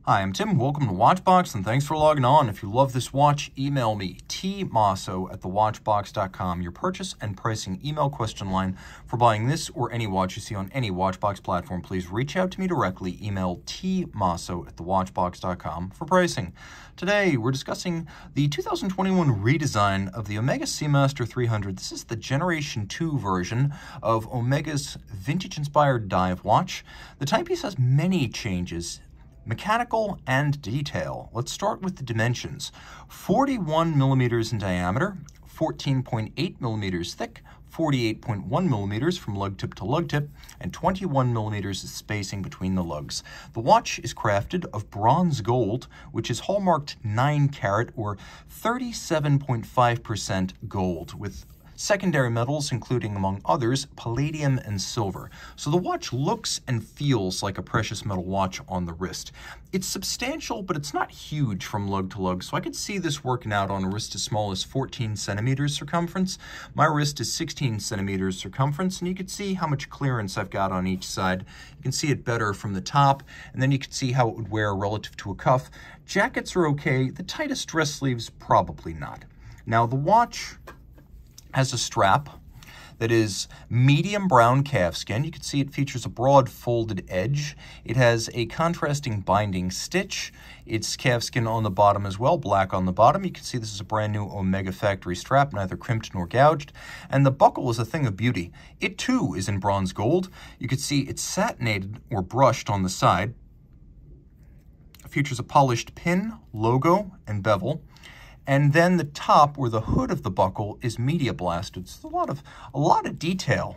Hi, I'm Tim. Welcome to Watchbox, and thanks for logging on. If you love this watch, email me, tmosso@thewatchbox.com, your purchase and pricing email question line for buying this or any watch you see on any Watchbox platform. Please reach out to me directly. Email tmosso@thewatchbox.com for pricing. Today, we're discussing the 2021 redesign of the Omega Seamaster 300. This is the Generation 2 version of Omega's vintage-inspired dive watch. The timepiece has many changes, mechanical and detail. Let's start with the dimensions. 41 millimeters in diameter, 14.8 millimeters thick, 48.1 millimeters from lug tip to lug tip, and 21 millimeters of spacing between the lugs. The watch is crafted of bronze gold, which is hallmarked 9 karat or 37.5% gold, with secondary metals, including, among others, palladium and silver. So the watch looks and feels like a precious metal watch on the wrist. It's substantial, but it's not huge from lug to lug, so I could see this working out on a wrist as small as 14 centimeters circumference. My wrist is 16 centimeters circumference, and you can see how much clearance I've got on each side. You can see it better from the top, and then you can see how it would wear relative to a cuff. Jackets are okay. The tightest dress sleeves, probably not. Now, the watch has a strap that is medium brown calfskin. You can see it features a broad folded edge. It has a contrasting binding stitch. It's calfskin on the bottom as well, black on the bottom. You can see this is a brand new Omega factory strap, neither crimped nor gouged. And the buckle is a thing of beauty. It too is in bronze gold. You can see it's satinated or brushed on the side. It features a polished pin, logo, and bevel. And then the top, or the hood of the buckle, is media blasted. It's a lot of detail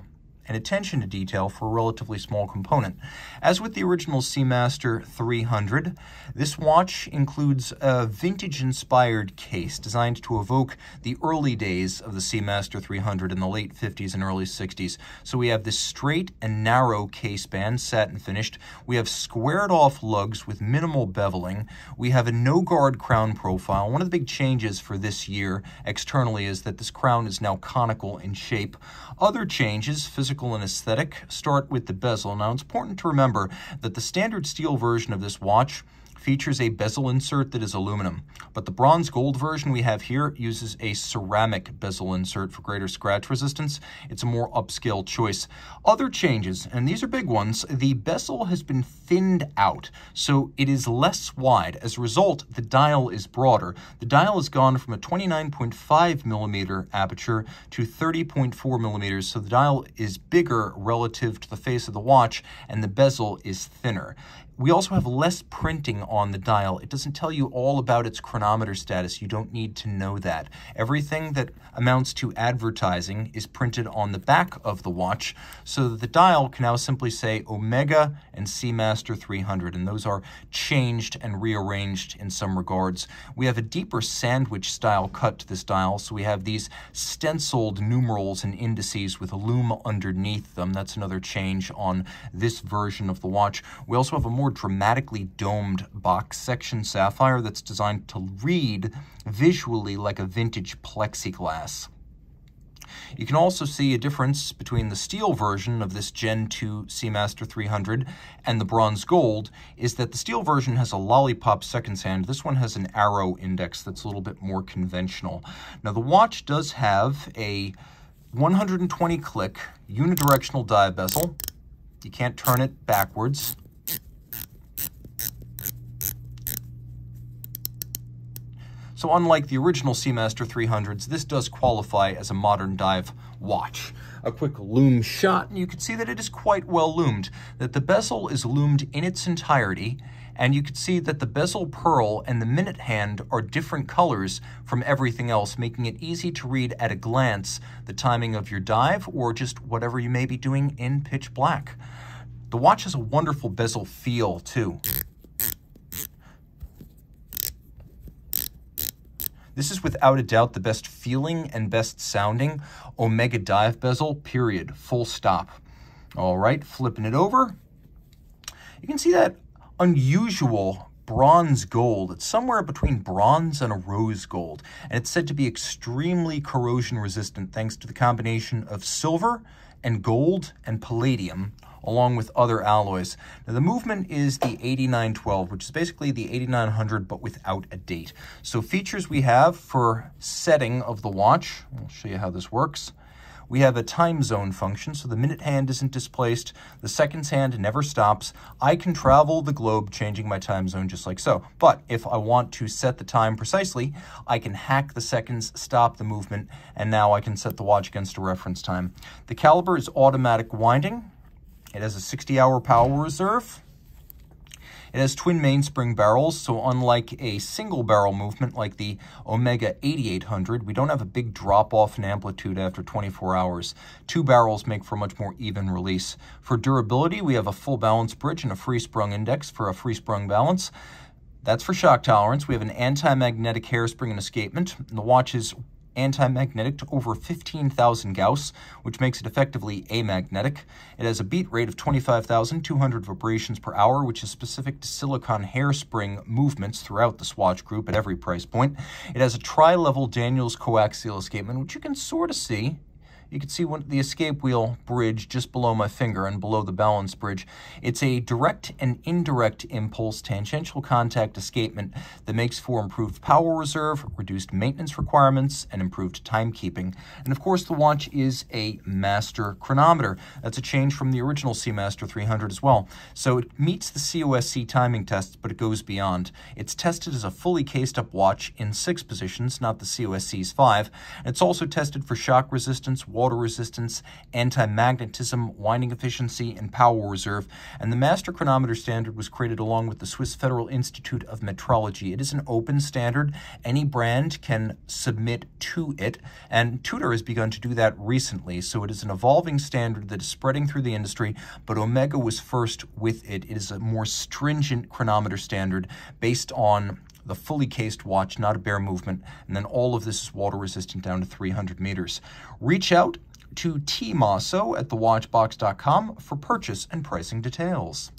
and attention to detail for a relatively small component. As with the original Seamaster 300, this watch includes a vintage-inspired case designed to evoke the early days of the Seamaster 300 in the late 50s and early 60s. So we have this straight and narrow case band, satin finished. We have squared-off lugs with minimal beveling. We have a no-guard crown profile. One of the big changes for this year externally is that this crown is now conical in shape. Other changes, physical and aesthetic, start with the bezel. Now, it's important to remember that the standard steel version of this watch features a bezel insert that is aluminum, but the bronze gold version we have here uses a ceramic bezel insert for greater scratch resistance. It's a more upscale choice. Other changes, and these are big ones, the bezel has been thinned out, so it is less wide. As a result, the dial is broader. The dial has gone from a 29.5 millimeter aperture to 30.4 millimeters, so the dial is bigger relative to the face of the watch, and the bezel is thinner. We also have less printing on the dial. It doesn't tell you all about its chronometer status. You don't need to know that. Everything that amounts to advertising is printed on the back of the watch, so that the dial can now simply say Omega and Seamaster 300, and those are changed and rearranged in some regards. We have a deeper sandwich style cut to this dial, so we have these stenciled numerals and indices with a loom underneath them. That's another change on this version of the watch. We also have a more dramatically domed box section sapphire that's designed to read visually like a vintage plexiglass. You can also see a difference between the steel version of this Gen 2 Seamaster 300 and the bronze gold is that the steel version has a lollipop seconds hand. This one has an arrow index that's a little bit more conventional. Now, the watch does have a 120 click unidirectional dive bezel. You can't turn it backwards. So unlike the original Seamaster 300s, this does qualify as a modern dive watch. A quick loom shot, and you can see that it is quite well loomed, that the bezel is loomed in its entirety, and you can see that the bezel pearl and the minute hand are different colors from everything else, making it easy to read at a glance the timing of your dive or just whatever you may be doing in pitch black. The watch has a wonderful bezel feel, too. This is without a doubt the best feeling and best sounding Omega dive bezel, period, full stop. All right, flipping it over. You can see that unusual bronze gold. It's somewhere between bronze and a rose gold, and it's said to be extremely corrosion resistant thanks to the combination of silver and gold and palladium along with other alloys. Now, the movement is the 8912, which is basically the 8900, but without a date. So features we have for setting of the watch, I'll show you how this works. We have a time zone function, so the minute hand isn't displaced, the seconds hand never stops. I can travel the globe changing my time zone just like so. But if I want to set the time precisely, I can hack the seconds, stop the movement, and now I can set the watch against a reference time. The caliber is automatic winding. It has a 60-hour power reserve. It has twin mainspring barrels, so unlike a single barrel movement like the Omega 8800, we don't have a big drop-off in amplitude after 24 hours. Two barrels make for a much more even release. For durability, we have a full balance bridge and a free sprung index for a free sprung balance. That's for shock tolerance. We have an anti-magnetic hairspring and escapement. And the watch is anti-magnetic to over 15,000 Gauss, which makes it effectively amagnetic. It has a beat rate of 25,200 vibrations per hour, which is specific to silicon hairspring movements throughout the Swatch group at every price point. It has a tri-level Daniels coaxial escapement, which you can sort of see. You can see the escape wheel bridge just below my finger and below the balance bridge. It's a direct and indirect impulse tangential contact escapement that makes for improved power reserve, reduced maintenance requirements, and improved timekeeping. And of course, the watch is a master chronometer. That's a change from the original Seamaster 300 as well. So it meets the COSC timing tests, but it goes beyond. It's tested as a fully cased-up watch in 6 positions, not the COSC's 5. And it's also tested for shock resistance, water resistance, anti-magnetism, winding efficiency, and power reserve. And the master chronometer standard was created along with the Swiss Federal Institute of Metrology. It is an open standard. Any brand can submit to it, and Tudor has begun to do that recently. So it is an evolving standard that is spreading through the industry, but Omega was first with it. It is a more stringent chronometer standard based on the fully cased watch, not a bare movement, and then all of this is water resistant down to 300 meters. Reach out to Team Mosso at thewatchbox.com for purchase and pricing details.